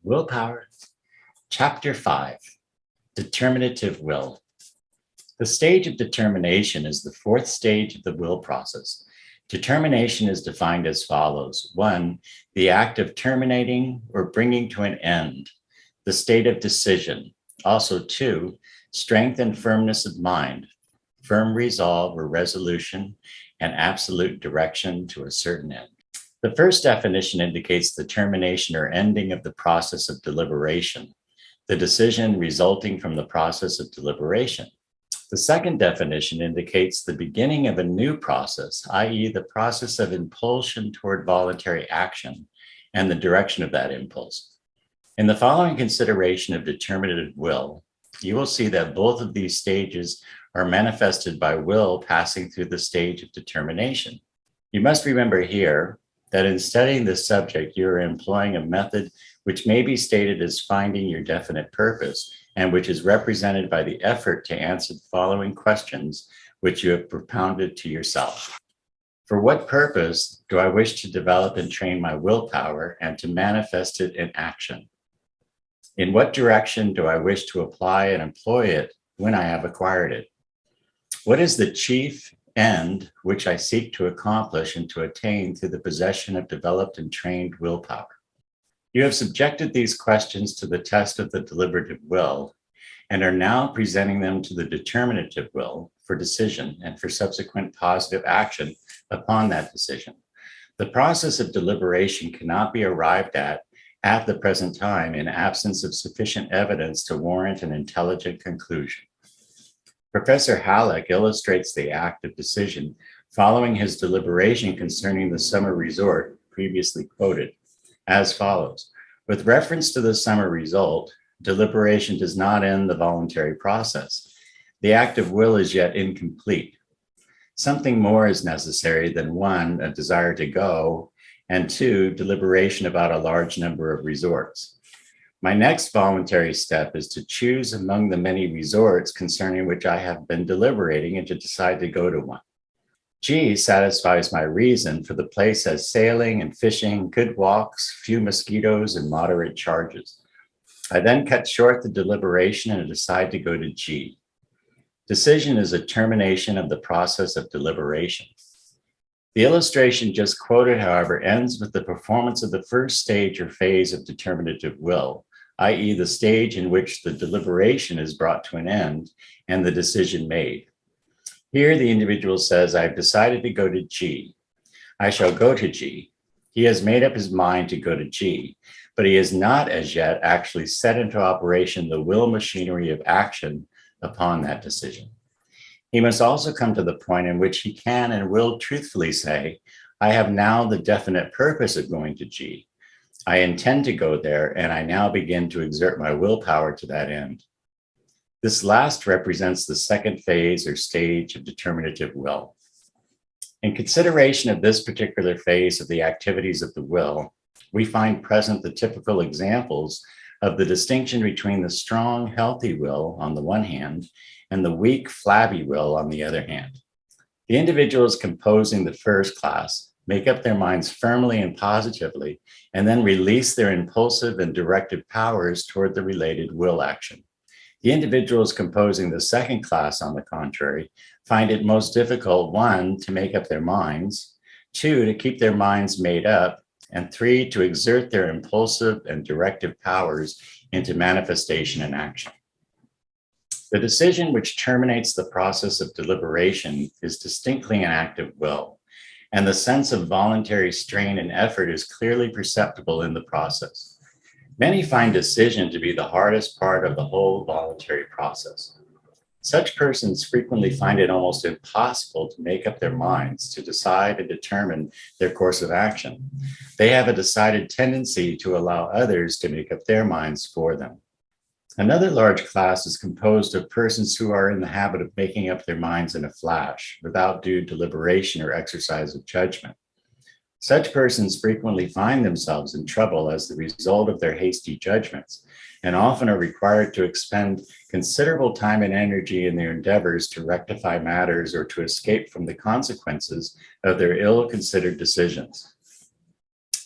Willpower, Chapter 5, Determinative Will. The stage of determination is the fourth stage of the will process. Determination is defined as follows. 1, the act of terminating or bringing to an end, the state of decision. Also 2, strength and firmness of mind, firm resolve or resolution, and absolute direction to a certain end. The first definition indicates the termination or ending of the process of deliberation, the decision resulting from the process of deliberation. The second definition indicates the beginning of a new process, i.e., the process of impulsion toward voluntary action and the direction of that impulse. In the following consideration of determinative will, you will see that both of these stages are manifested by will passing through the stage of determination. You must remember here that in studying this subject, you are employing a method which may be stated as finding your definite purpose, and which is represented by the effort to answer the following questions which you have propounded to yourself. For what purpose do I wish to develop and train my willpower and to manifest it in action? In what direction do I wish to apply and employ it when I have acquired it? What is the chief end which I seek to accomplish and to attain through the possession of developed and trained willpower? You have subjected these questions to the test of the deliberative will and are now presenting them to the determinative will for decision and for subsequent positive action upon that decision. The process of deliberation cannot be arrived at the present time in absence of sufficient evidence to warrant an intelligent conclusion. Professor Halleck illustrates the act of decision following his deliberation concerning the summer resort previously quoted as follows. With reference to the summer result, deliberation does not end the voluntary process. The act of will is yet incomplete. Something more is necessary than 1, a desire to go, and 2, deliberation about a large number of resorts. My next voluntary step is to choose among the many resorts concerning which I have been deliberating and to decide to go to one. G satisfies my reason, for the place has sailing and fishing, good walks, few mosquitoes, and moderate charges. I then cut short the deliberation and decide to go to G. Decision is a termination of the process of deliberation. The illustration just quoted, however, ends with the performance of the first stage or phase of determinative will, i.e., the stage in which the deliberation is brought to an end and the decision made. Here, the individual says, I've decided to go to G. I shall go to G. He has made up his mind to go to G, but he has not as yet actually set into operation the will machinery of action upon that decision. He must also come to the point in which he can and will truthfully say, I have now the definite purpose of going to G. I intend to go there, and I now begin to exert my willpower to that end. This last represents the second phase or stage of determinative will. In consideration of this particular phase of the activities of the will, we find present the typical examples of the distinction between the strong, healthy will on the one hand and the weak, flabby will on the other hand. The individuals composing the first class make up their minds firmly and positively, and then release their impulsive and directive powers toward the related will action. The individuals composing the second class, on the contrary, find it most difficult, 1, to make up their minds, 2, to keep their minds made up, and 3, to exert their impulsive and directive powers into manifestation and action. The decision which terminates the process of deliberation is distinctly an act of will, and the sense of voluntary strain and effort is clearly perceptible in the process. Many find decision to be the hardest part of the whole voluntary process. Such persons frequently find it almost impossible to make up their minds to decide and determine their course of action. They have a decided tendency to allow others to make up their minds for them. Another large class is composed of persons who are in the habit of making up their minds in a flash, without due deliberation or exercise of judgment. Such persons frequently find themselves in trouble as the result of their hasty judgments, and often are required to expend considerable time and energy in their endeavors to rectify matters or to escape from the consequences of their ill-considered decisions.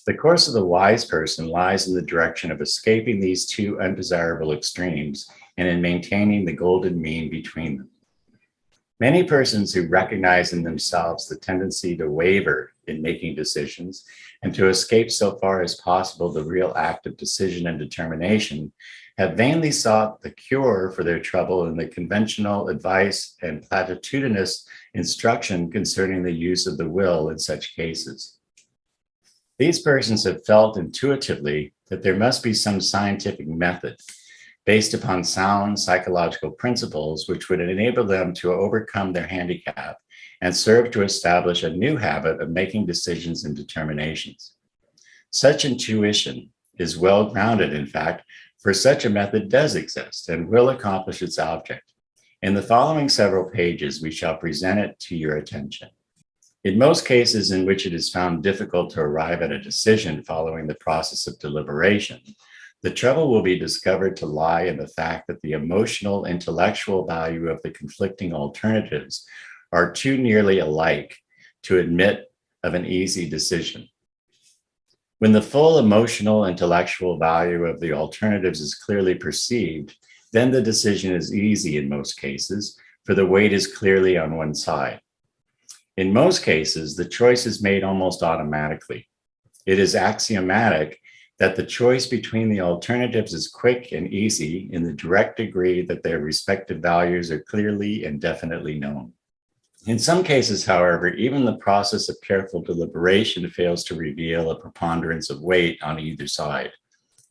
The course of the wise person lies in the direction of escaping these two undesirable extremes and in maintaining the golden mean between them. Many persons who recognize in themselves the tendency to waver in making decisions and to escape so far as possible the real act of decision and determination have vainly sought the cure for their trouble in the conventional advice and platitudinous instruction concerning the use of the will in such cases. These persons have felt intuitively that there must be some scientific method based upon sound psychological principles which would enable them to overcome their handicap and serve to establish a new habit of making decisions and determinations. Such intuition is well grounded, in fact, for such a method does exist and will accomplish its object. In the following several pages, we shall present it to your attention. In most cases in which it is found difficult to arrive at a decision following the process of deliberation, the trouble will be discovered to lie in the fact that the emotional, intellectual value of the conflicting alternatives are too nearly alike to admit of an easy decision. When the full emotional, intellectual value of the alternatives is clearly perceived, then the decision is easy in most cases, for the weight is clearly on one side. In most cases, the choice is made almost automatically. It is axiomatic that the choice between the alternatives is quick and easy in the direct degree that their respective values are clearly and definitely known. In some cases, however, even the process of careful deliberation fails to reveal a preponderance of weight on either side,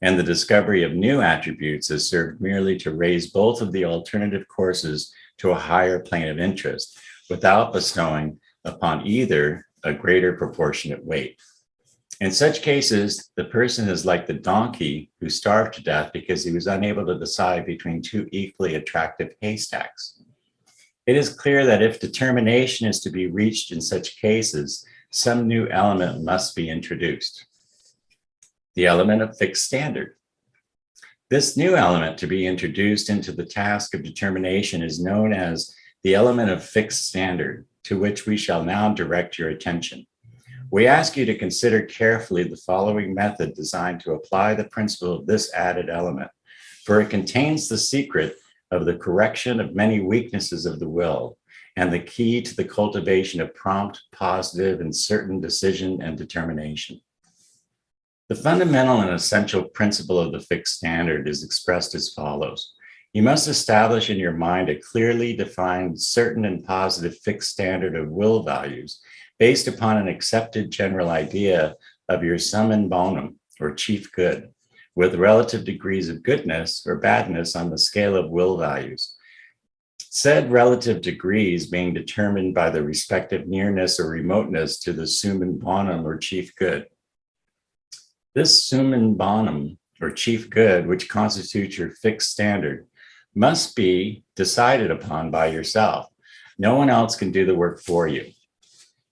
and the discovery of new attributes has served merely to raise both of the alternative courses to a higher plane of interest without bestowing upon either a greater proportionate weight. In such cases, the person is like the donkey who starved to death because he was unable to decide between two equally attractive haystacks. It is clear that if determination is to be reached in such cases, some new element must be introduced. The element of fixed standard. This new element to be introduced into the task of determination is known as the element of fixed standard, to which we shall now direct your attention. We ask you to consider carefully the following method designed to apply the principle of this added element, for it contains the secret of the correction of many weaknesses of the will and the key to the cultivation of prompt, positive, and certain decision and determination. The fundamental and essential principle of the fixed standard is expressed as follows. You must establish in your mind a clearly defined, certain, and positive fixed standard of will values based upon an accepted general idea of your summum bonum, or chief good, with relative degrees of goodness or badness on the scale of will values. Said relative degrees being determined by the respective nearness or remoteness to the summum bonum, or chief good. This summum bonum, or chief good, which constitutes your fixed standard, must be decided upon by yourself. No one else can do the work for you.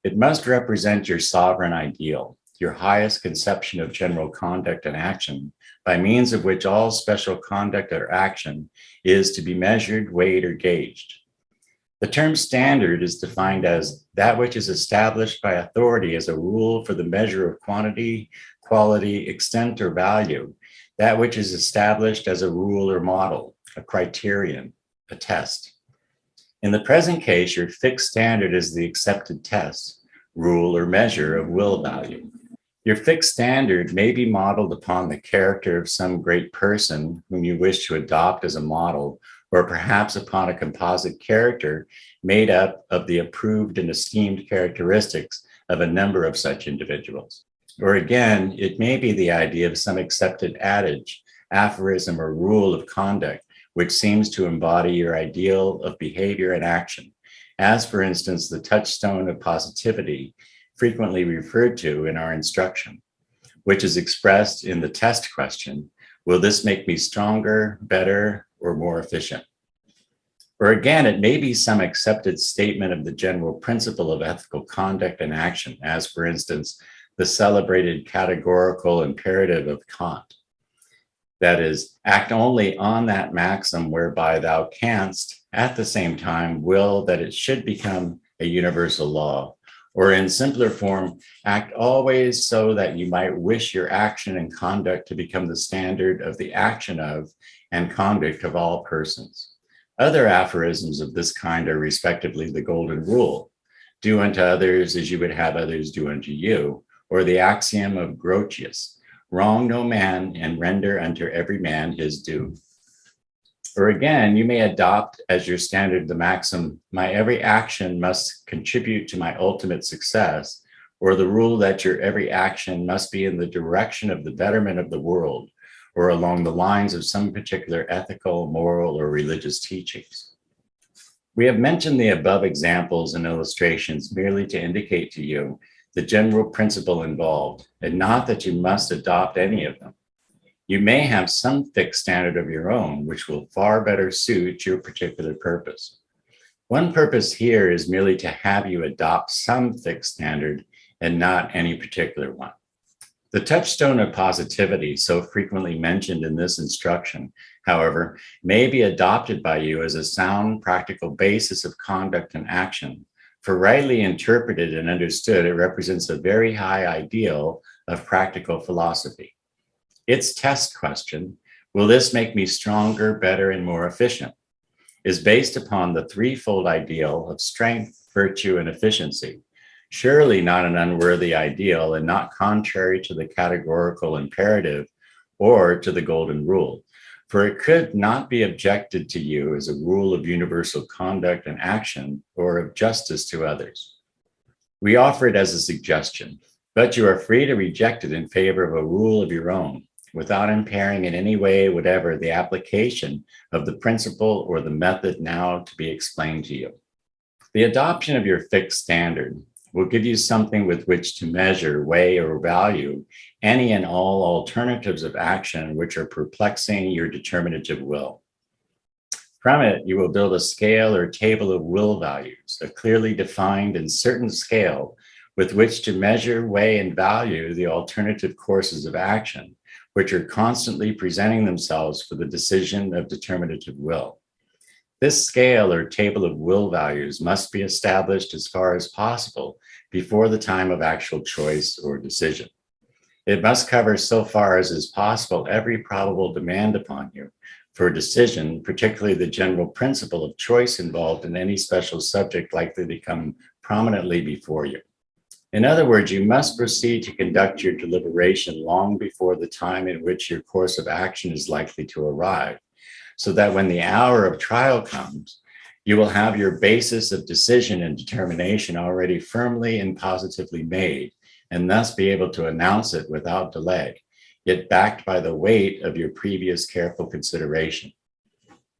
It must represent your sovereign ideal, your highest conception of general conduct and action, by means of which all special conduct or action is to be measured, weighed, or gauged. The term standard is defined as that which is established by authority as a rule for the measure of quantity, quality, extent, or value, that which is established as a rule or model, a criterion, a test. In the present case, your fixed standard is the accepted test, rule, or measure of will value. Your fixed standard may be modeled upon the character of some great person whom you wish to adopt as a model, or perhaps upon a composite character made up of the approved and esteemed characteristics of a number of such individuals. Or again, it may be the idea of some accepted adage, aphorism, or rule of conduct, which seems to embody your ideal of behavior and action, as for instance, the touchstone of positivity frequently referred to in our instruction, which is expressed in the test question, will this make me stronger, better, or more efficient? Or again, it may be some accepted statement of the general principle of ethical conduct and action, as for instance, the celebrated categorical imperative of Kant. That is, act only on that maxim whereby thou canst, at the same time, will that it should become a universal law, Or in simpler form, act always so that you might wish your action and conduct to become the standard of the action of and conduct of all persons. Other aphorisms of this kind are respectively the Golden Rule, do unto others as you would have others do unto you, or the axiom of Grotius, wrong no man and render unto every man his due. Or again, you may adopt as your standard the maxim, my every action must contribute to my ultimate success, or the rule that your every action must be in the direction of the betterment of the world, or along the lines of some particular ethical, moral, or religious teachings. We have mentioned the above examples and illustrations merely to indicate to you the general principle involved, and not that you must adopt any of them. You may have some fixed standard of your own, which will far better suit your particular purpose. One purpose here is merely to have you adopt some fixed standard and not any particular one. The touchstone of positivity, so frequently mentioned in this instruction, however, may be adopted by you as a sound practical basis of conduct and action. For rightly interpreted and understood, it represents a very high ideal of practical philosophy. Its test question, will this make me stronger, better, and more efficient, is based upon the threefold ideal of strength, virtue, and efficiency. Surely not an unworthy ideal and not contrary to the categorical imperative or to the Golden Rule, for it could not be objected to you as a rule of universal conduct and action or of justice to others. We offer it as a suggestion, but you are free to reject it in favor of a rule of your own, without impairing in any way whatever the application of the principle or the method now to be explained to you. The adoption of your fixed standard will give you something with which to measure, weigh, or value any and all alternatives of action which are perplexing your determinative will. From it, you will build a scale or table of will values, a clearly defined and certain scale with which to measure, weigh, and value the alternative courses of action, which are constantly presenting themselves for the decision of determinative will. This scale or table of will values must be established as far as possible before the time of actual choice or decision. It must cover so far as is possible every probable demand upon you for a decision, particularly the general principle of choice involved in any special subject likely to come prominently before you. In other words, you must proceed to conduct your deliberation long before the time in which your course of action is likely to arrive, so that when the hour of trial comes, you will have your basis of decision and determination already firmly and positively made, and thus be able to announce it without delay, yet backed by the weight of your previous careful consideration.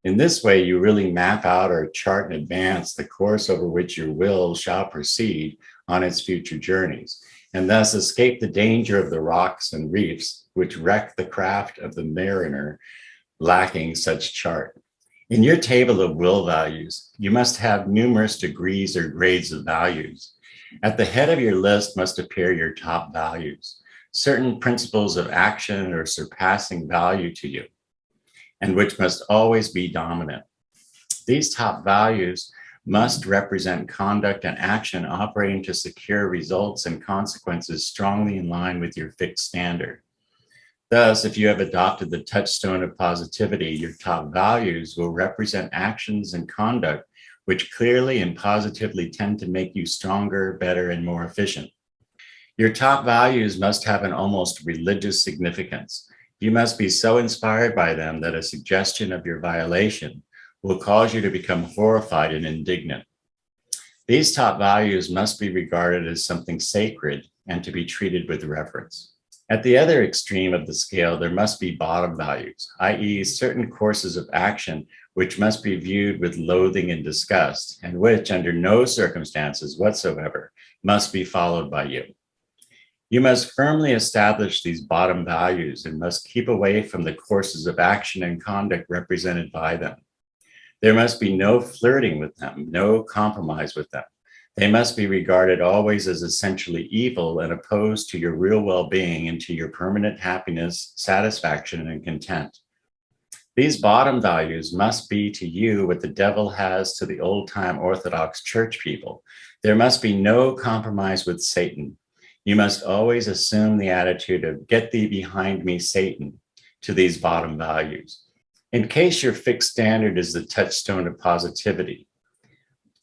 In this way, you really map out or chart in advance the course over which your will shall proceed on its future journeys, and thus escape the danger of the rocks and reefs which wreck the craft of the mariner lacking such chart. In your table of will values, you must have numerous degrees or grades of values. At the head of your list must appear your top values, certain principles of action or surpassing value to you, and which must always be dominant. These top values must represent conduct and action operating to secure results and consequences strongly in line with your fixed standard. Thus, if you have adopted the touchstone of positivity, your top values will represent actions and conduct which clearly and positively tend to make you stronger, better, and more efficient. Your top values must have an almost religious significance. You must be so inspired by them that a suggestion of your violation will cause you to become horrified and indignant. These top values must be regarded as something sacred and to be treated with reverence. At the other extreme of the scale, there must be bottom values, i.e., certain courses of action which must be viewed with loathing and disgust, and which, under no circumstances whatsoever, must be followed by you. You must firmly establish these bottom values and must keep away from the courses of action and conduct represented by them. There must be no flirting with them, no compromise with them. They must be regarded always as essentially evil and opposed to your real well-being and to your permanent happiness, satisfaction, and content. These bottom values must be to you what the devil has to the old-time Orthodox church people. There must be no compromise with Satan. You must always assume the attitude of "get thee behind me, Satan," to these bottom values. In case your fixed standard is the touchstone of positivity,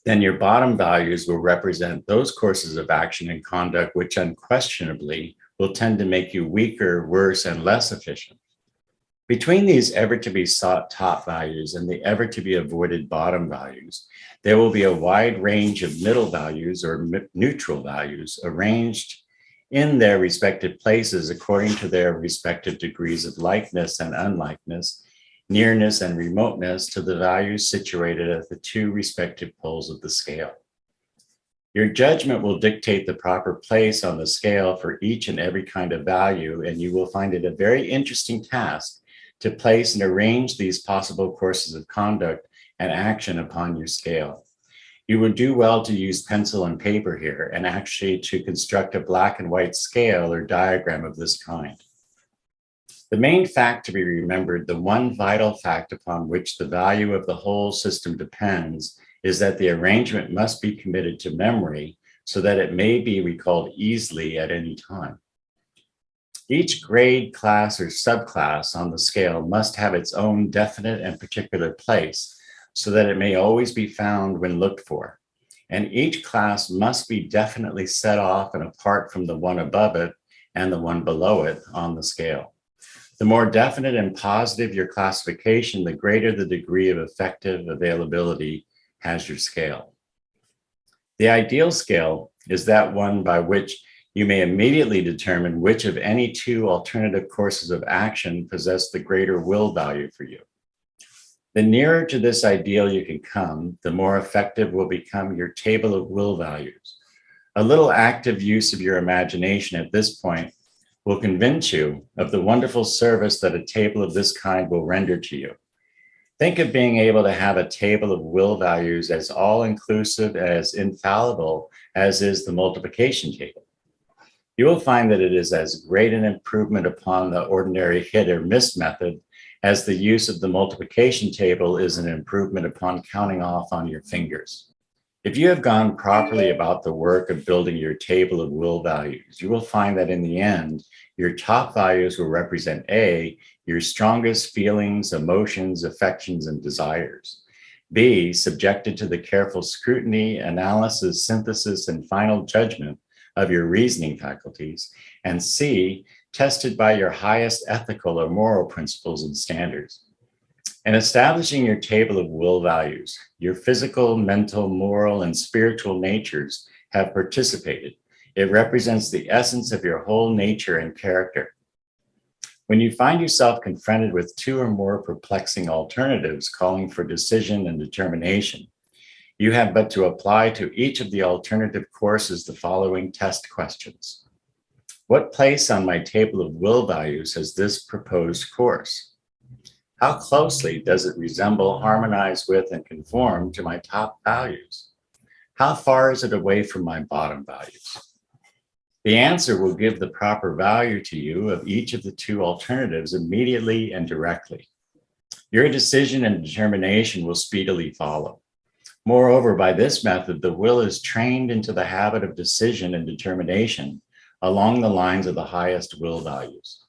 then your bottom values will represent those courses of action and conduct which unquestionably will tend to make you weaker, worse, and less efficient. Between these ever-to-be-sought top values and the ever-to-be-avoided bottom values, there will be a wide range of middle values or neutral values arranged in their respective places according to their respective degrees of likeness and unlikeness, nearness and remoteness to the values situated at the two respective poles of the scale. Your judgment will dictate the proper place on the scale for each and every kind of value, and you will find it a very interesting task to place and arrange these possible courses of conduct and action upon your scale. You would do well to use pencil and paper here and actually to construct a black and white scale or diagram of this kind. The main fact to be remembered, the one vital fact upon which the value of the whole system depends, is that the arrangement must be committed to memory so that it may be recalled easily at any time. Each grade, class, or subclass on the scale must have its own definite and particular place so that it may always be found when looked for. And each class must be definitely set off and apart from the one above it and the one below it on the scale. The more definite and positive your classification, the greater the degree of effective availability has your scale. The ideal scale is that one by which you may immediately determine which of any two alternative courses of action possess the greater will value for you. The nearer to this ideal you can come, the more effective will become your table of will values. A little active use of your imagination at this point will convince you of the wonderful service that a table of this kind will render to you. Think of being able to have a table of will values as all-inclusive, as infallible as is the multiplication table. You will find that it is as great an improvement upon the ordinary hit or miss method as the use of the multiplication table is an improvement upon counting off on your fingers. If you have gone properly about the work of building your table of will values, you will find that in the end, your top values will represent A, your strongest feelings, emotions, affections, and desires. B, subjected to the careful scrutiny, analysis, synthesis, and final judgment of your reasoning faculties. And C, tested by your highest ethical or moral principles and standards. In establishing your table of will values, your physical, mental, moral, and spiritual natures have participated. It represents the essence of your whole nature and character. When you find yourself confronted with two or more perplexing alternatives calling for decision and determination, you have but to apply to each of the alternative courses the following test questions. What place on my table of will values has this proposed course? How closely does it resemble, harmonize with, and conform to my top values? How far is it away from my bottom values? The answer will give the proper value to you of each of the two alternatives immediately and directly. Your decision and determination will speedily follow. Moreover, by this method, the will is trained into the habit of decision and determination along the lines of the highest will values.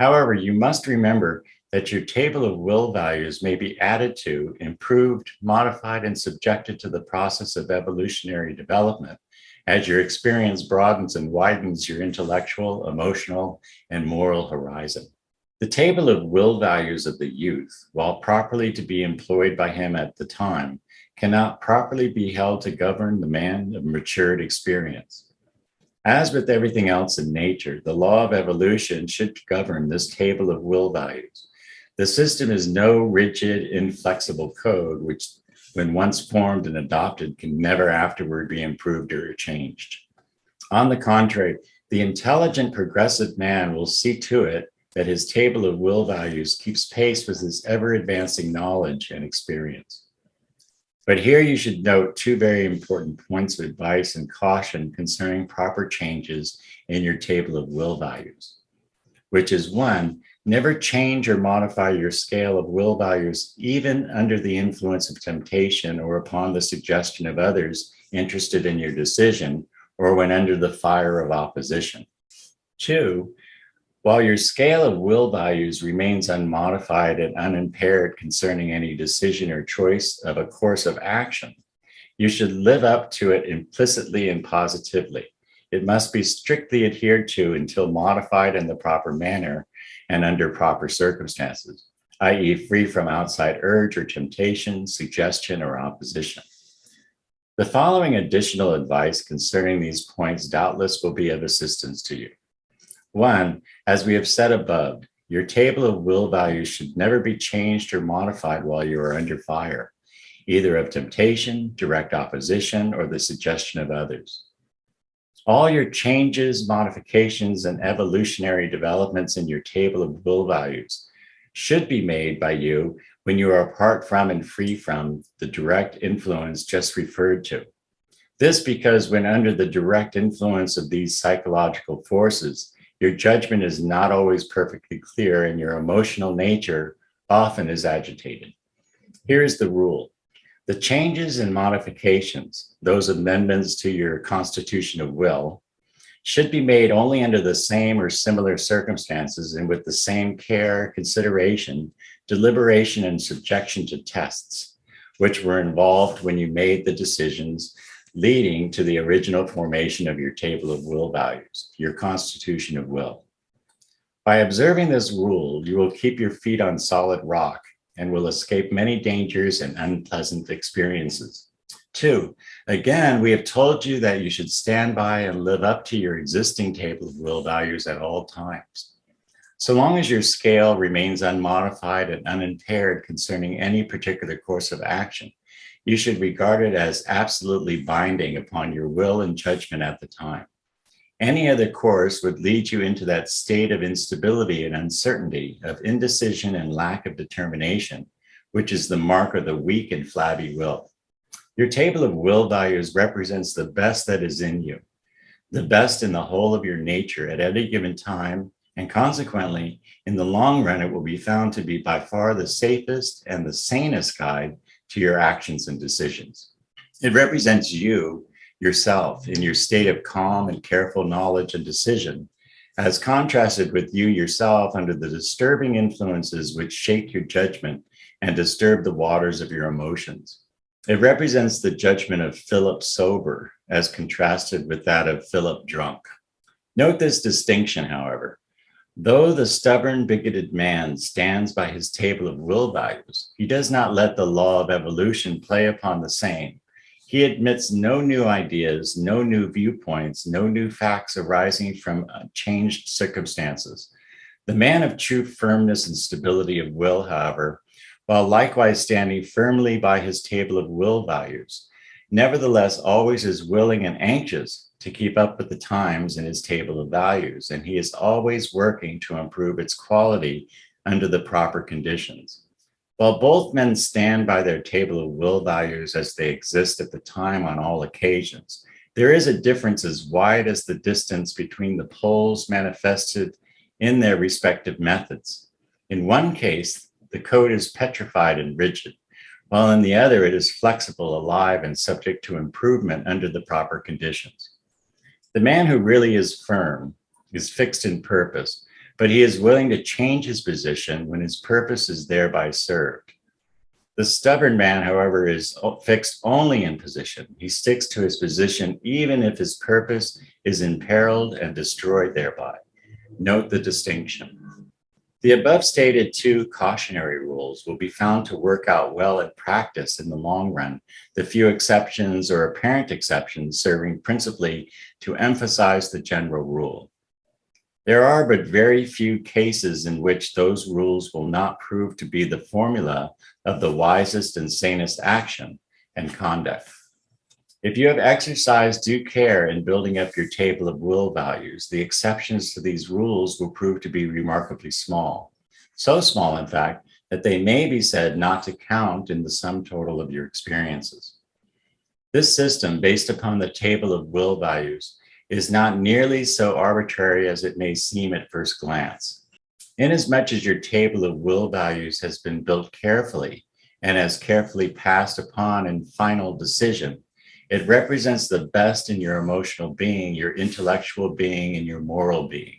However, you must remember that your table of will values may be added to, improved, modified, and subjected to the process of evolutionary development as your experience broadens and widens your intellectual, emotional, and moral horizon. The table of will values of the youth, while properly to be employed by him at the time, cannot properly be held to govern the man of matured experience. As with everything else in nature, the law of evolution should govern this table of will values. The system is no rigid, inflexible code, which, when once formed and adopted, can never afterward be improved or changed. On the contrary, the intelligent, progressive man will see to it that his table of will values keeps pace with his ever-advancing knowledge and experience. But here you should note two very important points of advice and caution concerning proper changes in your table of will values, which is one, Never change or modify your scale of will values, even under the influence of temptation or upon the suggestion of others interested in your decision, or when under the fire of opposition. 2, while your scale of will values remains unmodified and unimpaired concerning any decision or choice of a course of action, you should live up to it implicitly and positively. It must be strictly adhered to until modified in the proper manner and under proper circumstances, i.e., free from outside urge or temptation, suggestion, or opposition. The following additional advice concerning these points doubtless will be of assistance to you. 1, as we have said above, your table of will values should never be changed or modified while you are under fire, either of temptation, direct opposition, or the suggestion of others. All your changes, modifications, and evolutionary developments in your table of will values should be made by you when you are apart from and free from the direct influence just referred to. This because when under the direct influence of these psychological forces, your judgment is not always perfectly clear and your emotional nature often is agitated. Here is the rule. The changes and modifications, those amendments to your constitution of will, should be made only under the same or similar circumstances and with the same care, consideration, deliberation, and subjection to tests, which were involved when you made the decisions leading to the original formation of your table of will values, your constitution of will. By observing this rule, you will keep your feet on solid rock and will escape many dangers and unpleasant experiences. 2, again, we have told you that you should stand by and live up to your existing table of will values at all times. So long as your scale remains unmodified and unimpaired concerning any particular course of action, you should regard it as absolutely binding upon your will and judgment at the time. Any other course would lead you into that state of instability and uncertainty, of indecision and lack of determination, which is the mark of the weak and flabby will. Your table of will values represents the best that is in you, the best in the whole of your nature at any given time, and consequently, in the long run, it will be found to be by far the safest and the sanest guide to your actions and decisions. It represents you, yourself, in your state of calm and careful knowledge and decision, as contrasted with you yourself under the disturbing influences which shake your judgment and disturb the waters of your emotions. It represents the judgment of Philip sober as contrasted with that of Philip drunk. Note this distinction, however. Though the stubborn, bigoted man stands by his table of will values, he does not let the law of evolution play upon the same. He admits no new ideas, no new viewpoints, no new facts arising from changed circumstances. The man of true firmness and stability of will, however, while likewise standing firmly by his table of will values, nevertheless always is willing and anxious to keep up with the times in his table of values, and he is always working to improve its quality under the proper conditions. While both men stand by their table of will values as they exist at the time on all occasions, there is a difference as wide as the distance between the poles manifested in their respective methods. In one case, the code is petrified and rigid, while in the other it is flexible, alive, and subject to improvement under the proper conditions. The man who really is firm is fixed in purpose, but he is willing to change his position when his purpose is thereby served. The stubborn man, however, is fixed only in position. He sticks to his position even if his purpose is imperiled and destroyed thereby. Note the distinction. The above stated 2 cautionary rules will be found to work out well in practice in the long run, the few exceptions or apparent exceptions serving principally to emphasize the general rule. There are but very few cases in which those rules will not prove to be the formula of the wisest and sanest action and conduct. If you have exercised due care in building up your table of will values, the exceptions to these rules will prove to be remarkably small. So small, in fact, that they may be said not to count in the sum total of your experiences. This system, based upon the table of will values, is not nearly so arbitrary as it may seem at first glance. Inasmuch as your table of will values has been built carefully and as carefully passed upon in final decision, it represents the best in your emotional being, your intellectual being, and your moral being.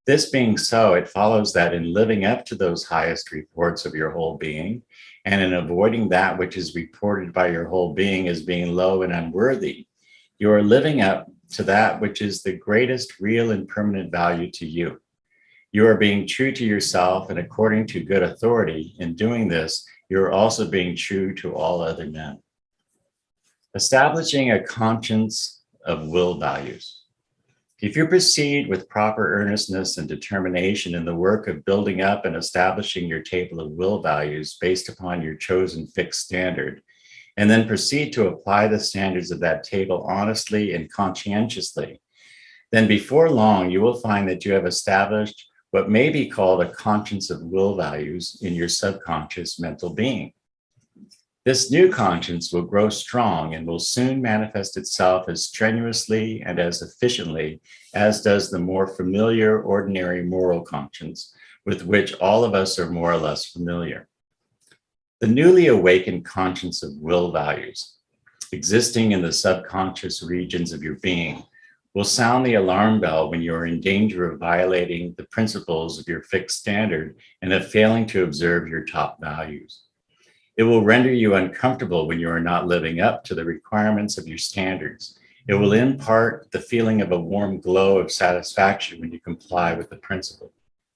This being so, it follows that in living up to those highest reports of your whole being, and in avoiding that which is reported by your whole being as being low and unworthy, you are living up to that which is the greatest real and permanent value to you. You are being true to yourself, and according to good authority, in doing this, you are also being true to all other men. Establishing a conscience of will values. If you proceed with proper earnestness and determination in the work of building up and establishing your table of will values based upon your chosen fixed standard, and then proceed to apply the standards of that table honestly and conscientiously, then before long you will find that you have established what may be called a conscience of will values in your subconscious mental being. This new conscience will grow strong and will soon manifest itself as strenuously and as efficiently as does the more familiar, ordinary moral conscience with which all of us are more or less familiar. The newly awakened conscience of will values, existing in the subconscious regions of your being, will sound the alarm bell when you are in danger of violating the principles of your fixed standard and of failing to observe your top values. It will render you uncomfortable when you are not living up to the requirements of your standards. It will impart the feeling of a warm glow of satisfaction when you comply with the principle.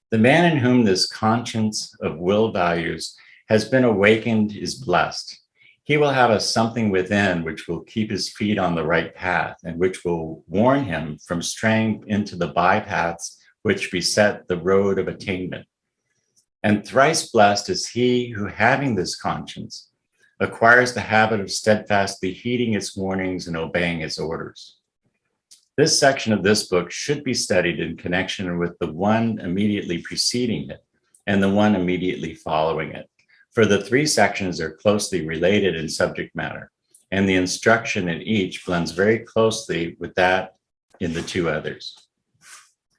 The man in whom this conscience of will values has been awakened is blessed. He will have a something within which will keep his feet on the right path and which will warn him from straying into the bypaths which beset the road of attainment. And thrice blessed is he who, having this conscience, acquires the habit of steadfastly heeding its warnings and obeying its orders. This section of this book should be studied in connection with the one immediately preceding it and the one immediately following it, for the three sections are closely related in subject matter, and the instruction in each blends very closely with that in the two others.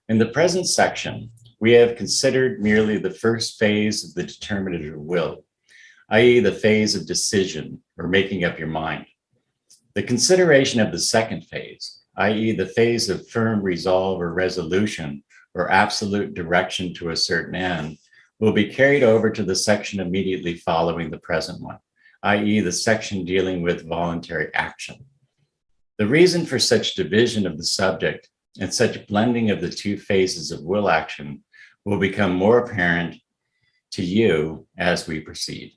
In the present section, we have considered merely the first phase of the determinative will, i.e. the phase of decision or making up your mind. The consideration of the second phase, i.e. the phase of firm resolve or resolution or absolute direction to a certain end, will be carried over to the section immediately following the present one, i.e. the section dealing with voluntary action. The reason for such division of the subject and such blending of the two phases of will action will become more apparent to you as we proceed.